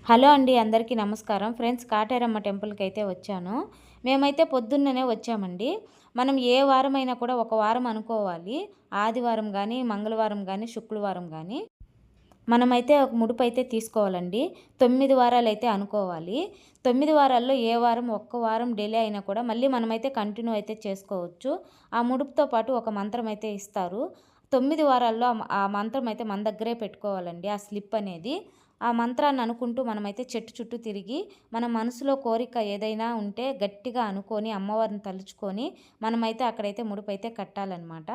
Hello అండి, అందరికీ నమస్కారం. ఫ్రెండ్స్, కాటేరమ్మ టెంపుల్కి అయితే వచ్చాను. మేమైతే పొద్దున్ననే వచ్చామండి. మనం ఏ వారమైనా కూడా ఒక వారం అనుకోవాలి. ఆదివారం కానీ, మంగళవారం కానీ, శుక్రవారం కానీ మనమైతే ఒక ముడుపు అయితే తీసుకోవాలండి. 9 వారాలైతే అనుకోవాలి. 9 వారాల్లో ఏ వారం ఒక్క వారం డిలే అయినా కూడా మళ్ళీ మనమైతే కంటిన్యూ అయితే చేసుకోవచ్చు. ఆ ముడుపుతో పాటు ఒక మంత్రం అయితే ఇస్తారు. 9 వారాల్లో ఆ మంత్రం అయితే మన దగ్గరే పెట్టుకోవాలండి. ఆ స్లిప్ అనేది. ఆ మంత్రాన్ని అనుకుంటూ మనమైతే చెట్టు చుట్టూ తిరిగి మన మనసులో కోరిక ఏదైనా ఉంటే గట్టిగా అనుకొని అమ్మవారిని తలుచుకొని మనమైతే అక్కడైతే ముడుపైతే కట్టాలన్నమాట.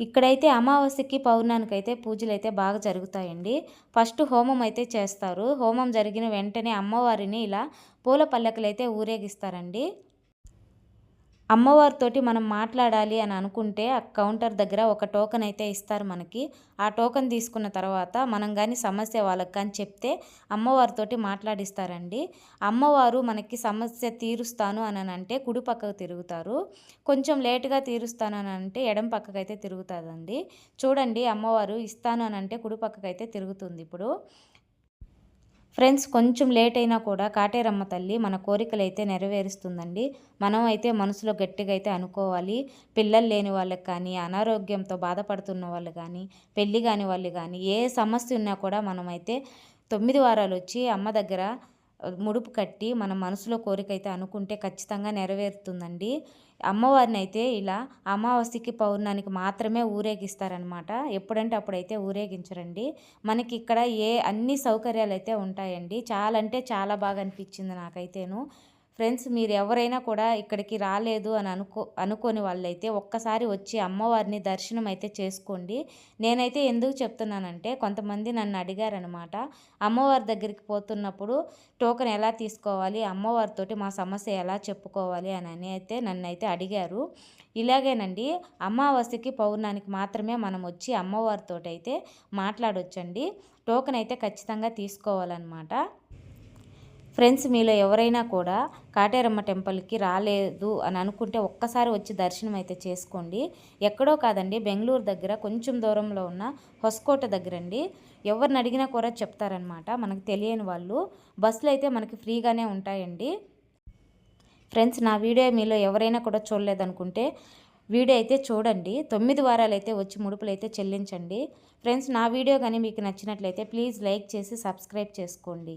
ఇక్కడైతే అమావాస్యకి పౌర్ణానికైతే పూజలైతే బాగా జరుగుతాయండి. ఫస్ట్ హోమం అయితే చేస్తారు. హోమం జరిగిన వెంటనే అమ్మవారిని ఇలా పూల పల్లకిలైతే ఊరేగిస్తారండి. అమ్మవారితోటి మనం మాట్లాడాలి అని అనుకుంటే ఆ కౌంటర్ దగ్గర ఒక టోకెన్ అయితే ఇస్తారు మనకి. ఆ టోకెన్ తీసుకున్న తర్వాత మనం కానీ సమస్య వాళ్ళకి కానీ చెప్తే అమ్మవారితోటి మాట్లాడిస్తారండి. అమ్మవారు మనకి సమస్య తీరుస్తాను అని అంటే కుడి పక్కకు తిరుగుతారు. కొంచెం లేటుగా తీరుస్తాను అని అంటే ఎడమ పక్కకైతే తిరుగుతుందండి. చూడండి, అమ్మవారు ఇస్తాను అని అంటే కుడి పక్కకైతే తిరుగుతుంది ఇప్పుడు. ఫ్రెండ్స్, కొంచెం లేట్ అయినా కూడా కాటేరమ్మ తల్లి మన కోరికలైతే నెరవేరుస్తుందండి. మనం అయితే మనసులో గట్టిగా అయితే అనుకోవాలి. పిల్లలు లేని వాళ్ళకి కానీ, అనారోగ్యంతో బాధపడుతున్న వాళ్ళు కానీ, పెళ్ళి కాని వాళ్ళు కానీ, ఏ సమస్య ఉన్నా కూడా మనమైతే 9 వారాలు వచ్చి అమ్మ దగ్గర ముడుపు కట్టి మన మనసులో కోరిక అయితే అనుకుంటే ఖచ్చితంగా నెరవేరుతుందండి. అమ్మవారిని అయితే ఇలా అమావాస్యకి పౌర్ణానికి మాత్రమే ఊరేగిస్తారనమాట. ఎప్పుడంటే అప్పుడైతే ఊరేగించరండి. మనకి ఇక్కడ అన్ని సౌకర్యాలు అయితే ఉంటాయండి. చాలా అంటే చాలా బాగా అనిపించింది నాకైతేను. ఫ్రెండ్స్, మీరు ఎవరైనా కూడా ఇక్కడికి రాలేదు అని అనుకోని వాళ్ళైతే ఒక్కసారి వచ్చి అమ్మవారిని దర్శనం అయితే చేసుకోండి. నేనైతే ఎందుకు చెప్తున్నానంటే కొంతమంది నన్ను అడిగారనమాట. అమ్మవారి దగ్గరికి పోతున్నప్పుడు టోకెన్ ఎలా తీసుకోవాలి, అమ్మవారితోటి మా సమస్య ఎలా చెప్పుకోవాలి అని అయితే నన్నైతే అడిగారు. ఇలాగేనండి, అమావాస్యకి పౌర్ణానికి మాత్రమే మనం వచ్చి అమ్మవారితో అయితే మాట్లాడొచ్చండి. టోకెన్ అయితే ఖచ్చితంగా తీసుకోవాలన్నమాట. ఫ్రెండ్స్, మీలో ఎవరైనా కూడా కాటేరమ్మ టెంపుల్కి రాలేదు అని అనుకుంటే ఒక్కసారి వచ్చి దర్శనం అయితే చేసుకోండి. ఎక్కడో కాదండి, బెంగళూరు దగ్గర కొంచెం దూరంలో ఉన్న హొస్కోట దగ్గర అండి. ఎవరిని అడిగినా కూడా చెప్తారనమాట, మనకు తెలియని వాళ్ళు. బస్సులు అయితే మనకి ఫ్రీగానే ఉంటాయండి. ఫ్రెండ్స్, నా వీడియో మీలో ఎవరైనా కూడా చూడలేదనుకుంటే వీడియో అయితే చూడండి. 9 వారాలు అయితే వచ్చి ముడుపులు అయితే చెల్లించండి. ఫ్రెండ్స్, నా వీడియో కానీ మీకు నచ్చినట్లయితే ప్లీజ్ లైక్ చేసి సబ్స్క్రైబ్ చేసుకోండి.